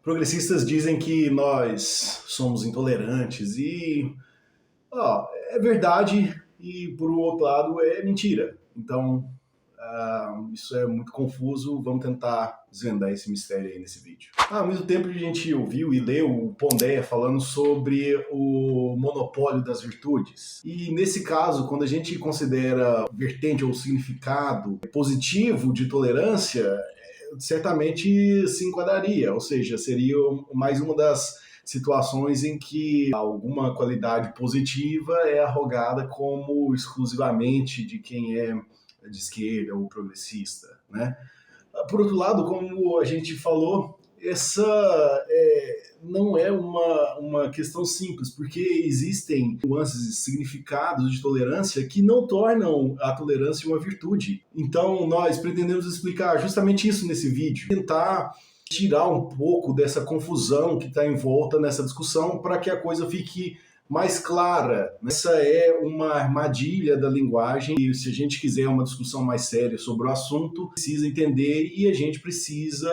Progressistas dizem que nós somos intolerantes e é verdade e por outro lado é mentira. Então isso é muito confuso, vamos tentar desvendar esse mistério aí nesse vídeo. Há muito tempo que a gente ouviu e leu o Pondé falando sobre o monopólio das virtudes. E nesse caso, quando a gente considera vertente ou significado positivo de tolerância, certamente se enquadraria, ou seja, seria mais uma das situações em que alguma qualidade positiva é arrogada como exclusivamente de quem é de esquerda ou progressista, né? Por outro lado, como a gente falou, essa não é uma questão simples, porque existem nuances e significados de tolerância que não tornam a tolerância uma virtude. Então, nós pretendemos explicar justamente isso nesse vídeo, tentar tirar um pouco dessa confusão que está em volta nessa discussão para que a coisa fique mais clara. Essa é uma armadilha da linguagem e se a gente quiser uma discussão mais séria sobre o assunto, precisa entender e a gente precisa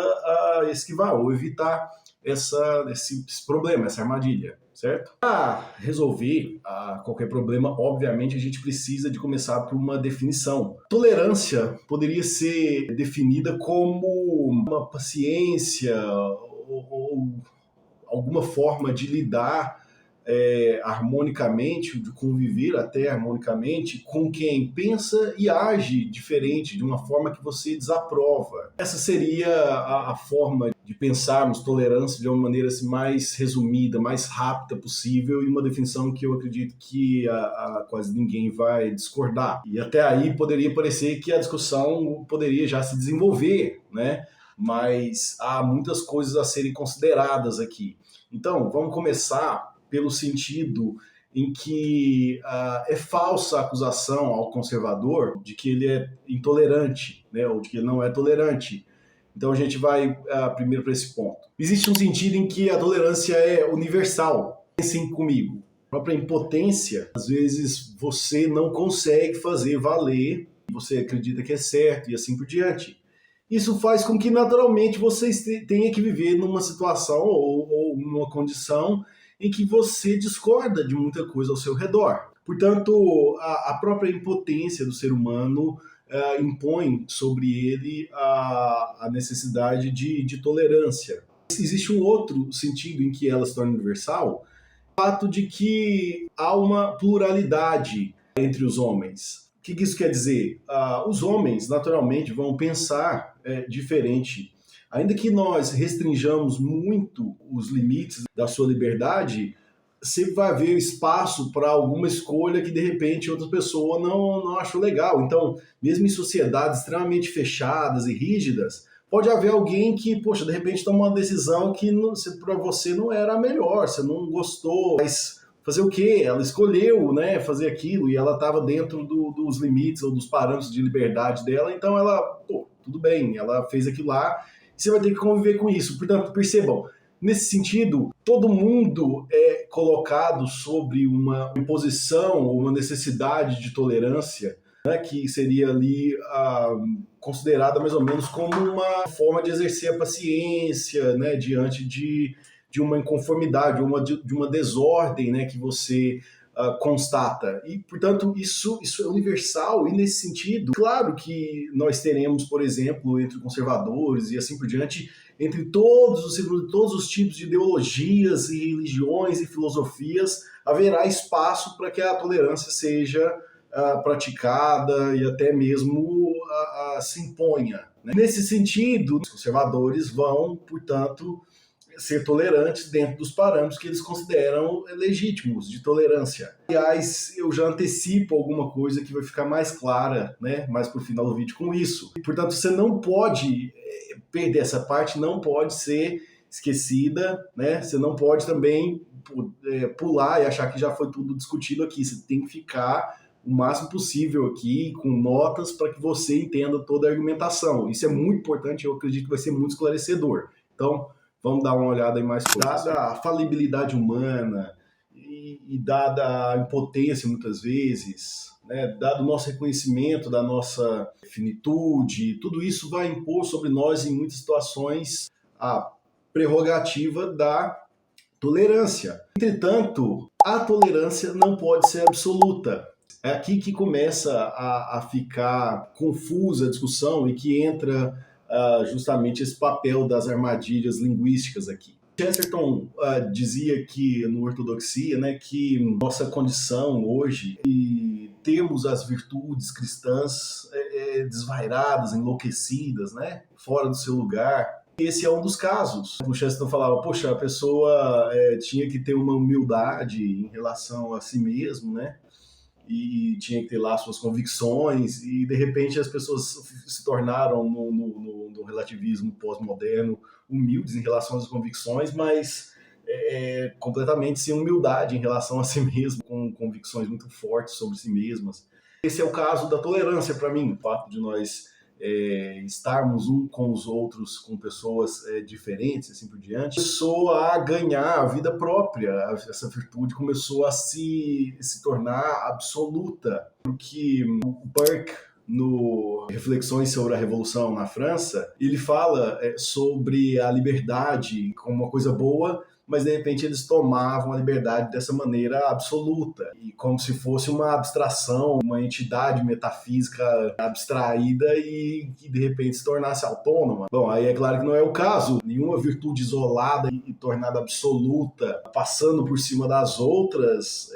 esquivar ou evitar esse problema, essa armadilha, certo? Para resolver qualquer problema, obviamente a gente precisa de começar por uma definição. Tolerância poderia ser definida como uma paciência ou alguma forma de lidar harmonicamente, de conviver até harmonicamente com quem pensa e age diferente, de uma forma que você desaprova. Essa seria a forma de pensarmos tolerância de uma maneira assim, mais resumida, mais rápida possível e uma definição que eu acredito que quase ninguém vai discordar. E até aí poderia parecer que a discussão poderia já se desenvolver, né? Mas há muitas coisas a serem consideradas aqui. Então, vamos começar pelo sentido em que é falsa a acusação ao conservador de que ele é intolerante, né, ou de que ele não é tolerante. Então a gente vai primeiro para esse ponto. Existe um sentido em que a tolerância é universal. Pensem comigo. A própria impotência, às vezes você não consegue fazer valer, você acredita que é certo e assim por diante. Isso faz com que naturalmente você tenha que viver numa situação ou numa condição em que você discorda de muita coisa ao seu redor. Portanto, a própria impotência do ser humano impõe sobre ele a necessidade de tolerância. Existe um outro sentido em que ela se torna universal, o fato de que há uma pluralidade entre os homens. O que isso quer dizer? Os homens, naturalmente, vão pensar diferente. Ainda que nós restringamos muito os limites da sua liberdade, sempre vai haver espaço para alguma escolha que de repente outra pessoa não achou legal. Então, mesmo em sociedades extremamente fechadas e rígidas, pode haver alguém que, poxa, de repente toma uma decisão que para você não era a melhor, você não gostou, mas fazer o quê? Ela escolheu, né, fazer aquilo e ela estava dentro dos limites ou dos parâmetros de liberdade dela, então ela, tudo bem, ela fez aquilo lá, e você vai ter que conviver com isso. Portanto, percebam, nesse sentido, todo mundo é colocado sobre uma imposição ou uma necessidade de tolerância, né, que seria ali considerada mais ou menos como uma forma de exercer a paciência, né, diante de uma inconformidade, ou de uma desordem, né, que você constata. E, portanto, isso é universal e, nesse sentido, claro que nós teremos, por exemplo, entre conservadores e assim por diante, entre todos os tipos de ideologias e religiões e filosofias, haverá espaço para que a tolerância seja praticada e até mesmo se imponha. Né? Nesse sentido, os conservadores vão, portanto, ser tolerantes dentro dos parâmetros que eles consideram legítimos de tolerância. Aliás, eu já antecipo alguma coisa que vai ficar mais clara, né, mais pro final do vídeo com isso. Portanto, você não pode perder essa parte, não pode ser esquecida, né? Você não pode também pular e achar que já foi tudo discutido aqui. Você tem que ficar o máximo possível aqui, com notas, para que você entenda toda a argumentação. Isso é muito importante, eu acredito que vai ser muito esclarecedor. Então, vamos dar uma olhada em mais coisas. Dada a falibilidade humana e dada a impotência, muitas vezes, né, dado o nosso reconhecimento da nossa finitude, tudo isso vai impor sobre nós, em muitas situações, a prerrogativa da tolerância. Entretanto, a tolerância não pode ser absoluta. É aqui que começa a ficar confusa a discussão e que entra justamente esse papel das armadilhas linguísticas aqui. Chesterton dizia que, no Ortodoxia, né, que nossa condição hoje, e temos as virtudes cristãs desvairadas, enlouquecidas, né, fora do seu lugar. Esse é um dos casos. O Chesterton falava, poxa, a pessoa tinha que ter uma humildade em relação a si mesmo, né? E tinha que ter lá suas convicções, e de repente as pessoas se tornaram, no relativismo pós-moderno, humildes em relação às convicções, mas completamente sem humildade em relação a si mesmo, com convicções muito fortes sobre si mesmas. Esse é o caso da tolerância para mim, o fato de nós estarmos um com os outros, com pessoas diferentes, assim por diante, começou a ganhar a vida própria. Essa virtude começou a se tornar absoluta, porque o Burke, no Reflexões sobre a Revolução na França, ele fala sobre a liberdade como uma coisa boa, mas de repente eles tomavam a liberdade dessa maneira absoluta, e como se fosse uma abstração, uma entidade metafísica abstraída e que de repente se tornasse autônoma. Bom, aí é claro que não é o caso. Nenhuma virtude isolada e tornada absoluta, passando por cima das outras,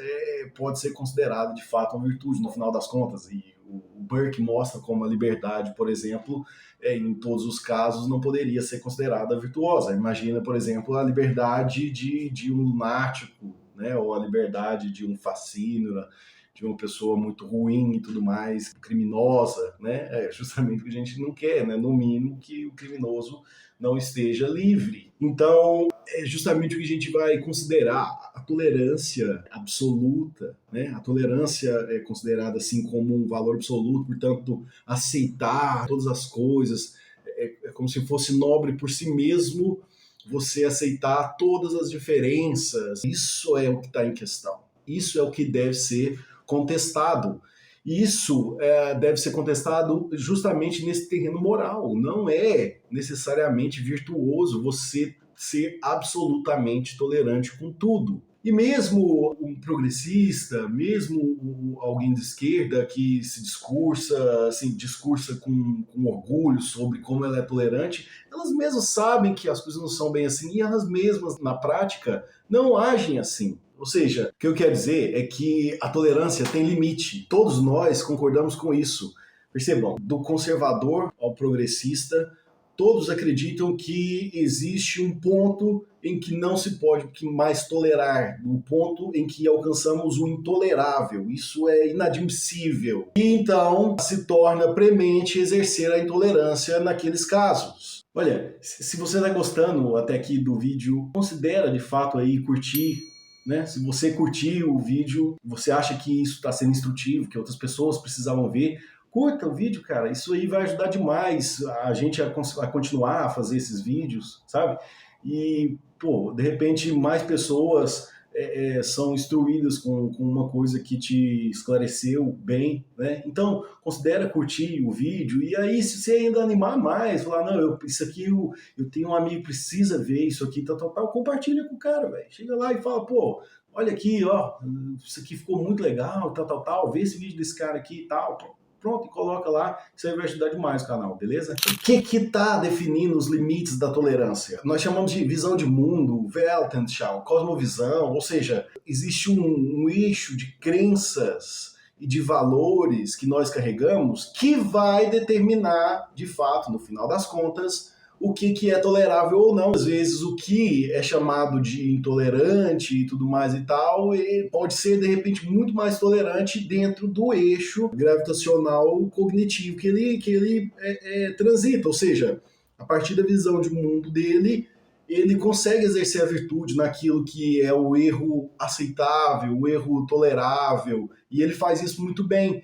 pode ser considerada de fato uma virtude, no final das contas. E o Burke mostra como a liberdade, por exemplo, em todos os casos, não poderia ser considerada virtuosa. Imagina, por exemplo, a liberdade de um lunático, né? Ou a liberdade de um fascínora, de uma pessoa muito ruim e tudo mais, criminosa, né? É justamente o que a gente não quer, né? No mínimo que o criminoso não esteja livre. Então, é justamente o que a gente vai considerar a tolerância absoluta, né? A tolerância é considerada assim como um valor absoluto, portanto, aceitar todas as coisas, é como se fosse nobre por si mesmo você aceitar todas as diferenças. Isso é o que está em questão. Isso é o que deve ser contestado. Isso deve ser contestado justamente nesse terreno moral. Não é necessariamente virtuoso você ser absolutamente tolerante com tudo. E mesmo um progressista, mesmo alguém de esquerda que se discursa com orgulho sobre como ela é tolerante, elas mesmas sabem que as coisas não são bem assim, e elas mesmas, na prática, não agem assim. Ou seja, o que eu quero dizer é que a tolerância tem limite. Todos nós concordamos com isso. Percebam, do conservador ao progressista, todos acreditam que existe um ponto em que não se pode mais tolerar, um ponto em que alcançamos o intolerável. Isso é inadmissível. E então se torna premente exercer a intolerância naqueles casos. Olha, se você está gostando até aqui do vídeo, considera de fato aí curtir, né? Se você curtir o vídeo, você acha que isso está sendo instrutivo, que outras pessoas precisavam ver, curta o vídeo, cara. Isso aí vai ajudar demais a gente a continuar a fazer esses vídeos, sabe? E, pô, de repente mais pessoas são instruídas com uma coisa que te esclareceu bem, né? Então, considera curtir o vídeo, e aí se você ainda animar mais, falar, não, isso aqui eu tenho um amigo que precisa ver isso aqui, tal, compartilha com o cara, velho. Chega lá e fala, pô, olha aqui, ó, isso aqui ficou muito legal, tal, vê esse vídeo desse cara aqui e tal, pronto, e coloca lá, isso aí vai ajudar demais o canal, beleza? O que está definindo os limites da tolerância? Nós chamamos de visão de mundo, Weltanschauung, cosmovisão, ou seja, existe um eixo de crenças e de valores que nós carregamos que vai determinar, de fato, no final das contas, o que é tolerável ou não. Às vezes o que é chamado de intolerante e tudo mais e tal, pode ser de repente muito mais tolerante dentro do eixo gravitacional cognitivo que ele transita. Ou seja, a partir da visão de mundo dele, ele consegue exercer a virtude naquilo que é o erro aceitável, o erro tolerável, e ele faz isso muito bem.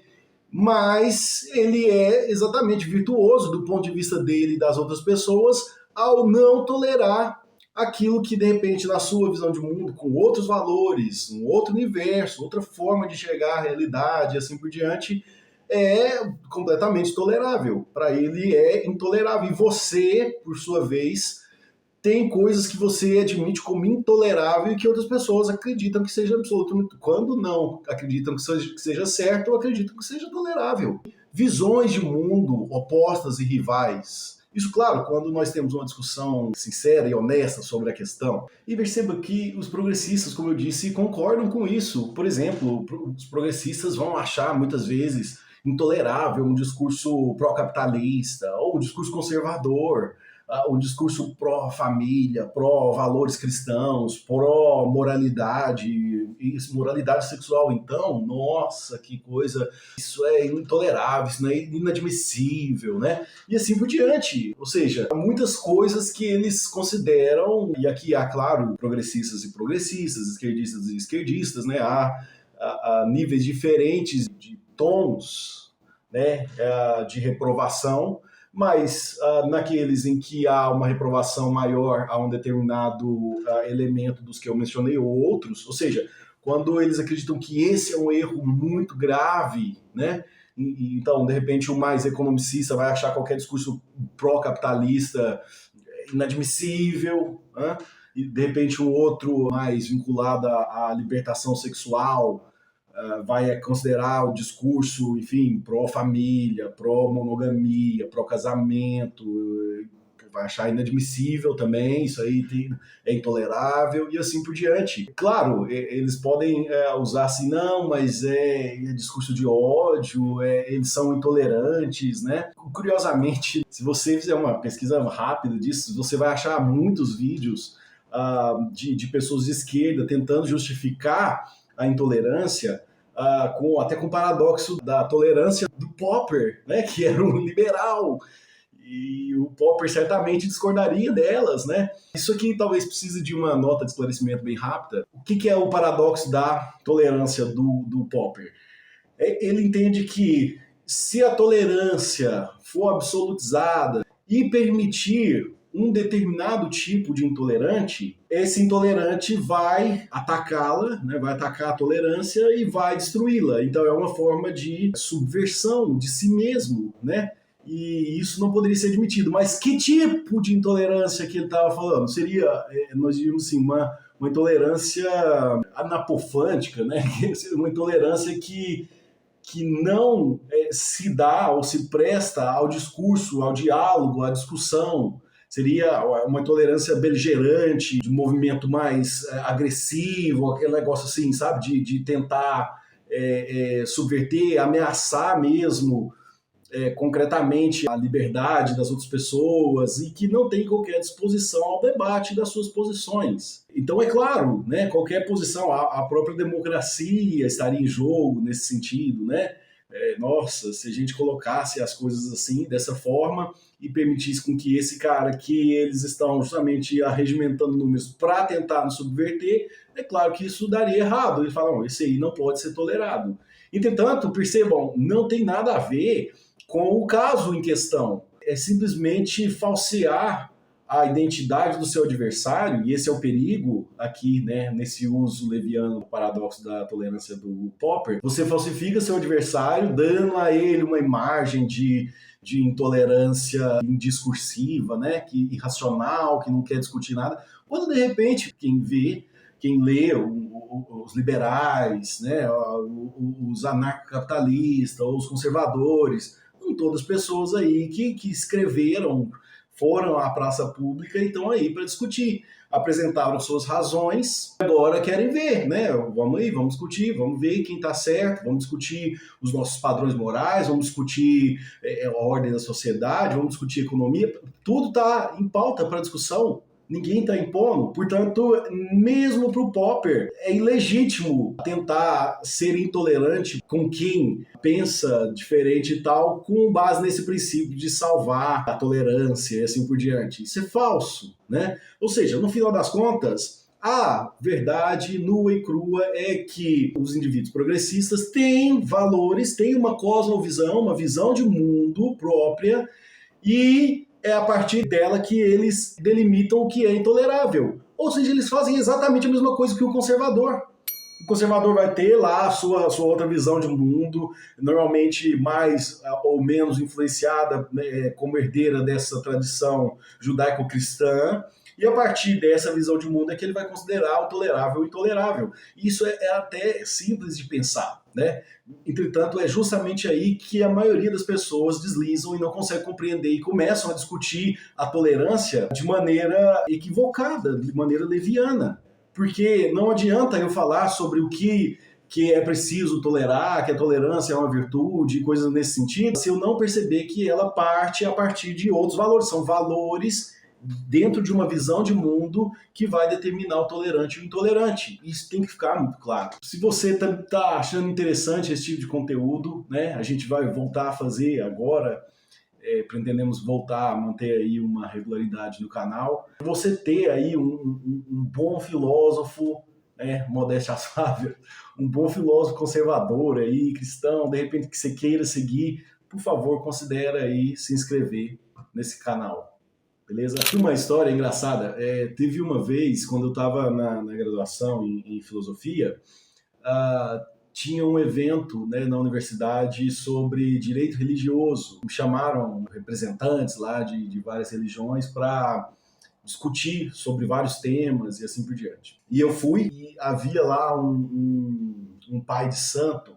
Mas ele é exatamente virtuoso do ponto de vista dele e das outras pessoas ao não tolerar aquilo que, de repente, na sua visão de mundo, com outros valores, um outro universo, outra forma de enxergar a realidade e assim por diante, é completamente tolerável. Para ele é intolerável. E você, por sua vez, tem coisas que você admite como intolerável e que outras pessoas acreditam que seja absoluto. Quando não acreditam que seja certo, ou acreditam que seja tolerável. Visões de mundo opostas e rivais. Isso, claro, quando nós temos uma discussão sincera e honesta sobre a questão. E perceba que os progressistas, como eu disse, concordam com isso. Por exemplo, os progressistas vão achar, muitas vezes, intolerável um discurso pró-capitalista ou um discurso conservador, um discurso pró-família, pró-valores cristãos, pró-moralidade, moralidade sexual. Então, nossa, que coisa, isso é intolerável, isso é inadmissível, né? E assim por diante. Ou seja, há muitas coisas que eles consideram, e aqui há, claro, progressistas e progressistas, esquerdistas e esquerdistas, né? Há níveis diferentes de tons, né, de reprovação, mas naqueles em que há uma reprovação maior a um determinado elemento dos que eu mencionei, ou outros, ou seja, quando eles acreditam que esse é um erro muito grave, né? Então, de repente, o mais economicista vai achar qualquer discurso pró-capitalista inadmissível, né? E de repente o outro mais vinculado à libertação sexual vai considerar o discurso, enfim, pró-família, pró-monogamia, pró-casamento, vai achar inadmissível também, isso aí é intolerável e assim por diante. Claro, eles podem usar assim, não, mas é discurso de ódio, eles são intolerantes, né? Curiosamente, se você fizer uma pesquisa rápida disso, você vai achar muitos vídeos de pessoas de esquerda tentando justificar a intolerância, até com o paradoxo da tolerância do Popper, né, que era um liberal, e o Popper certamente discordaria delas, né? Isso aqui talvez precise de uma nota de esclarecimento bem rápida. O que é o paradoxo da tolerância do Popper? Ele entende que se a tolerância for absolutizada e permitir um determinado tipo de intolerante, esse intolerante vai atacá-la, né, vai atacar a tolerância e vai destruí-la. Então é uma forma de subversão de si mesmo, né? E isso não poderia ser admitido. Mas que tipo de intolerância que ele estava falando? Seria, nós diríamos assim, uma intolerância anapofântica, né? Uma intolerância que não se dá ou se presta ao discurso, ao diálogo, à discussão. Seria uma intolerância beligerante, de movimento mais agressivo, aquele negócio assim, sabe? De tentar subverter, ameaçar mesmo concretamente a liberdade das outras pessoas e que não tem qualquer disposição ao debate das suas posições. Então, é claro, né, qualquer posição, a própria democracia estaria em jogo nesse sentido, né? Nossa, se a gente colocasse as coisas assim, dessa forma, e permitisse com que esse cara que eles estão justamente arregimentando números para tentar nos subverter, é claro que isso daria errado. Eles falam, esse aí não pode ser tolerado. Entretanto, percebam, não tem nada a ver com o caso em questão. É simplesmente falsear a identidade do seu adversário, e esse é o perigo aqui, né, nesse uso leviano do paradoxo da tolerância do Popper. Você falsifica seu adversário, dando a ele uma imagem de intolerância indiscursiva, né, que irracional, que não quer discutir nada, quando de repente quem lê os liberais, né, os anarcocapitalistas, os conservadores, são todas pessoas aí que escreveram, foram à praça pública e estão aí para discutir. Apresentaram suas razões, agora querem ver, né? Vamos aí, vamos discutir, vamos ver quem está certo, vamos discutir os nossos padrões morais, vamos discutir a ordem da sociedade, vamos discutir economia, tudo está em pauta para discussão. Ninguém está impondo, portanto, mesmo para o Popper, é ilegítimo tentar ser intolerante com quem pensa diferente e tal, com base nesse princípio de salvar a tolerância e assim por diante. Isso é falso, né? Ou seja, no final das contas, a verdade nua e crua é que os indivíduos progressistas têm valores, têm uma cosmovisão, uma visão de mundo própria e é a partir dela que eles delimitam o que é intolerável. Ou seja, eles fazem exatamente a mesma coisa que o conservador. O conservador vai ter lá a sua outra visão de mundo, normalmente mais ou menos influenciada, né, como herdeira dessa tradição judaico-cristã, E a partir dessa visão de mundo é que ele vai considerar o tolerável e o intolerável. Isso é até simples de pensar, né? Entretanto, é justamente aí que a maioria das pessoas deslizam e não consegue compreender e começam a discutir a tolerância de maneira equivocada, de maneira leviana. Porque não adianta eu falar sobre o que é preciso tolerar, que a tolerância é uma virtude, coisas nesse sentido, se eu não perceber que ela parte a partir de outros valores. São valores dentro de uma visão de mundo que vai determinar o tolerante e o intolerante. Isso tem que ficar muito claro. Se você está achando interessante esse tipo de conteúdo, né, a gente vai voltar a fazer agora, pretendemos voltar a manter aí uma regularidade no canal. Você ter aí um bom filósofo, modéstia à sábia, um bom filósofo conservador aí, cristão, de repente que você queira seguir, por favor, considere aí se inscrever nesse canal. Beleza? Uma história engraçada. Teve uma vez, quando eu estava na graduação em filosofia, tinha um evento, né, na universidade sobre direito religioso. Me chamaram representantes lá de várias religiões para discutir sobre vários temas e assim por diante. E eu fui e havia lá um pai de santo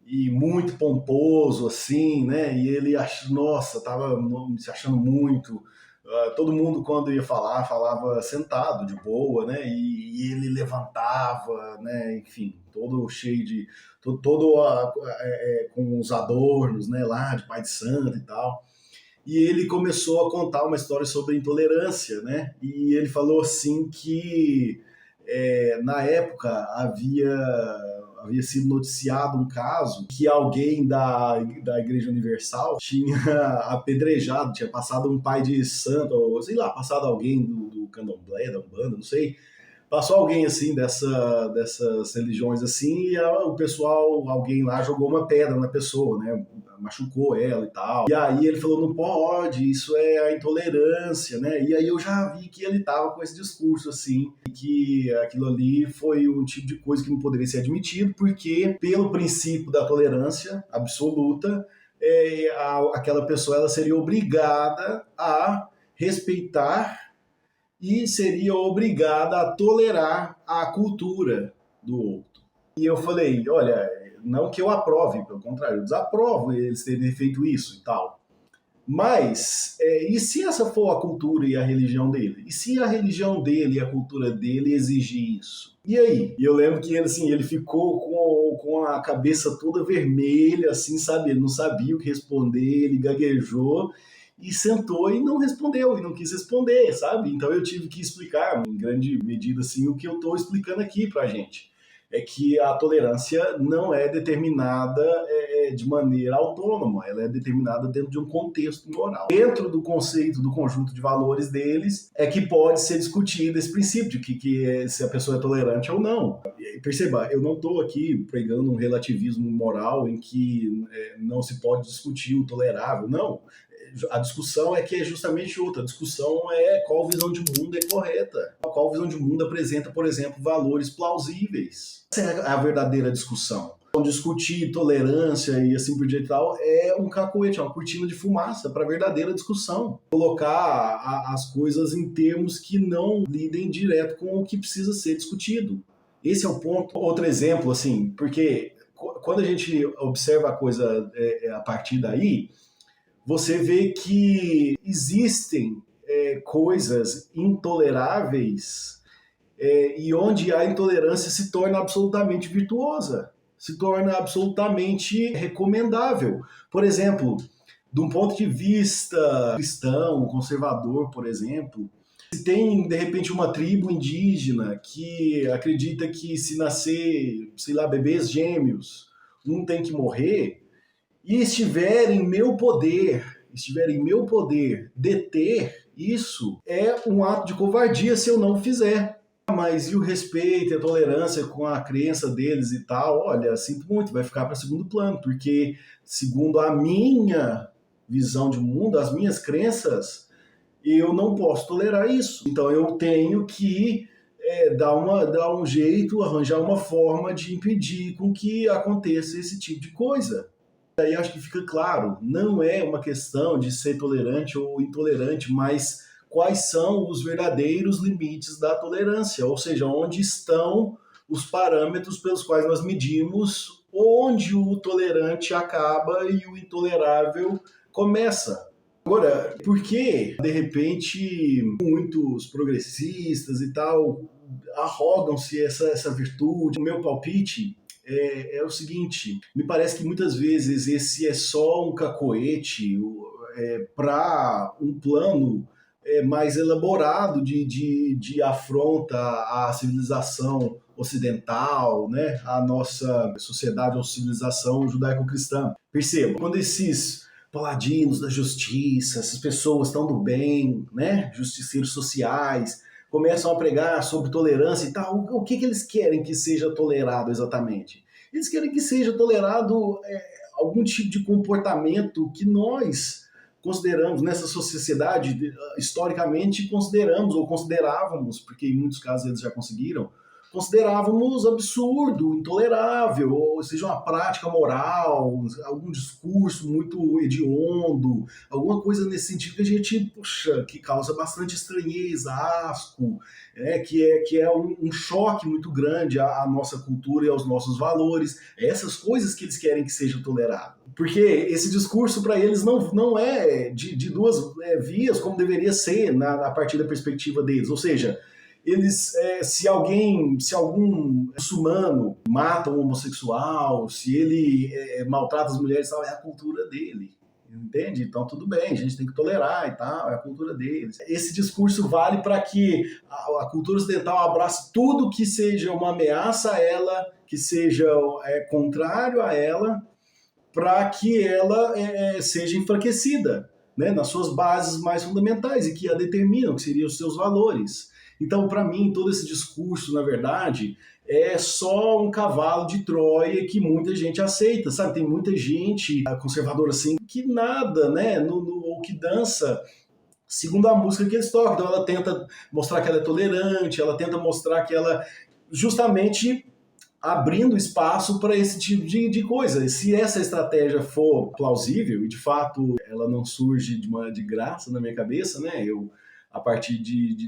e muito pomposo, assim, né? E ele, nossa, estava se achando muito. Todo mundo, quando ia falar, falava sentado, de boa, né? E ele levantava, né? Enfim, todo cheio de... com os adornos, né? Lá, de pai de santo e tal. E ele começou a contar uma história sobre intolerância, né? E ele falou assim que na época havia sido noticiado um caso que alguém da Igreja Universal tinha apedrejado, tinha passado um pai de santo, ou sei lá, passado alguém do candomblé, da Umbanda, não sei, passou alguém assim dessas religiões assim e o pessoal, alguém lá jogou uma pedra na pessoa, né? Machucou ela e tal. E aí ele falou, não pode, isso é a intolerância, né? E aí eu já vi que ele tava com esse discurso assim, que aquilo ali foi um tipo de coisa que não poderia ser admitido, porque pelo princípio da tolerância absoluta, aquela pessoa ela seria obrigada a respeitar e seria obrigada a tolerar a cultura do outro. E eu falei, olha, não que eu aprove, pelo contrário, eu desaprovo eles terem feito isso e tal. Mas, e se essa for a cultura e a religião dele? E se a religião dele e a cultura dele exigir isso? E aí? E eu lembro que ele ficou com a cabeça toda vermelha, assim, sabe? Ele não sabia o que responder, ele gaguejou e sentou e não respondeu, e não quis responder, sabe? Então eu tive que explicar, em grande medida, assim, o que eu estou explicando aqui pra gente. É que a tolerância não é determinada de maneira autônoma, ela é determinada dentro de um contexto moral. Dentro do conceito, do conjunto de valores deles, é que pode ser discutido esse princípio de que se a pessoa é tolerante ou não. Perceba, eu não estou aqui pregando um relativismo moral em que não se pode discutir o tolerável, não. A discussão é justamente outra. A discussão é qual visão de mundo é correta. Qual visão de mundo apresenta, por exemplo, valores plausíveis. Essa é a verdadeira discussão. Então, discutir tolerância e assim por diante e tal é um cacoete, é uma cortina de fumaça para a verdadeira discussão. Colocar as coisas em termos que não lidem direto com o que precisa ser discutido. Esse é o ponto. Outro exemplo, assim, porque quando a gente observa a coisa a partir daí, você vê que existem coisas intoleráveis e onde a intolerância se torna absolutamente virtuosa, se torna absolutamente recomendável. Por exemplo, de um ponto de vista cristão, conservador, por exemplo, se tem, de repente, uma tribo indígena que acredita que se nascer, sei lá, bebês gêmeos, um tem que morrer, e estiver em meu poder deter isso, é um ato de covardia se eu não fizer. Mas e o respeito e a tolerância com a crença deles e tal? Olha, sinto muito, vai ficar para segundo plano, porque segundo a minha visão de mundo, as minhas crenças, eu não posso tolerar isso. Então eu tenho que dar um jeito, arranjar uma forma de impedir com que aconteça esse tipo de coisa. Aí acho que fica claro, não é uma questão de ser tolerante ou intolerante, mas quais são os verdadeiros limites da tolerância, ou seja, onde estão os parâmetros pelos quais nós medimos onde o tolerante acaba e o intolerável começa. Agora, por que, de repente, muitos progressistas e tal arrogam-se essa virtude? O meu palpite é o seguinte: me parece que muitas vezes esse é só um cacoete para um plano mais elaborado de afronta à civilização ocidental, né, à nossa sociedade ou civilização judaico-cristã. Perceba, quando esses paladinos da justiça, essas pessoas tão do bem, né, justiceiros sociais, começam a pregar sobre tolerância e tal, o que eles querem que seja tolerado exatamente? Eles querem que seja tolerado algum tipo de comportamento que nós consideramos, nessa sociedade, historicamente consideramos ou considerávamos, porque em muitos casos eles já conseguiram, considerávamos absurdo, intolerável, ou seja, uma prática moral, algum discurso muito hediondo, alguma coisa nesse sentido que a gente, puxa, que causa bastante estranheza, asco, que é um choque muito grande à nossa cultura e aos nossos valores. É essas coisas que eles querem que seja tolerado. Porque esse discurso para eles não é de duas vias como deveria ser a partir da perspectiva deles. Ou seja, eles, se algum muçulmano mata um homossexual, se ele maltrata as mulheres, é a cultura dele. Entende? Então tudo bem, a gente tem que tolerar e tal, é a cultura deles. Esse discurso vale para que a cultura ocidental abrace tudo que seja uma ameaça a ela, que seja contrário a ela, para que ela seja enfraquecida, né, nas suas bases mais fundamentais e que a determinam, que seriam os seus valores. Então, para mim, todo esse discurso, na verdade, é só um cavalo de Troia que muita gente aceita, sabe? Tem muita gente conservadora assim que nada, né, ou que dança segundo a música que eles tocam. Então ela tenta mostrar que ela é tolerante, ela tenta mostrar que ela justamente abrindo espaço para esse tipo de coisa. Se essa estratégia for plausível, e de fato ela não surge de graça na minha cabeça, né? A partir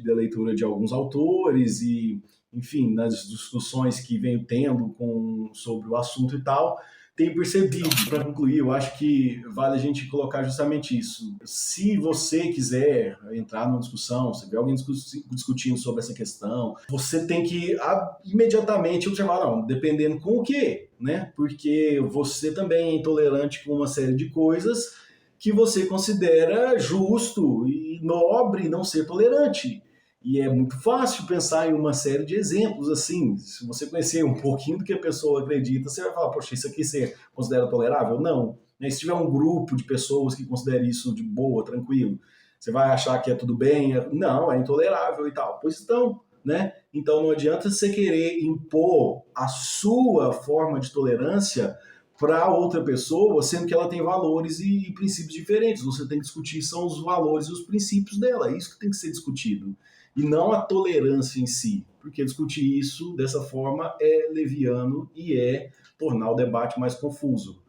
da leitura de alguns autores e, enfim, nas discussões que venho tendo sobre o assunto e tal, tenho percebido. Para concluir, eu acho que vale a gente colocar justamente isso. Se você quiser entrar numa discussão, se vê alguém discutindo sobre essa questão, você tem que imediatamente observar, não, dependendo com o quê, né? Porque você também é intolerante com uma série de coisas que você considera justo e nobre não ser tolerante. E é muito fácil pensar em uma série de exemplos, assim, se você conhecer um pouquinho do que a pessoa acredita, você vai falar, poxa, isso aqui você considera tolerável? Não. Se tiver um grupo de pessoas que considerem isso de boa, tranquilo, você vai achar que é tudo bem? Não, é intolerável e tal. Pois então, né? Então não adianta você querer impor a sua forma de tolerância para outra pessoa, sendo que ela tem valores e princípios diferentes. Você tem que discutir são os valores e os princípios dela, é isso que tem que ser discutido. E não a tolerância em si, porque discutir isso dessa forma é leviano e tornar o debate mais confuso.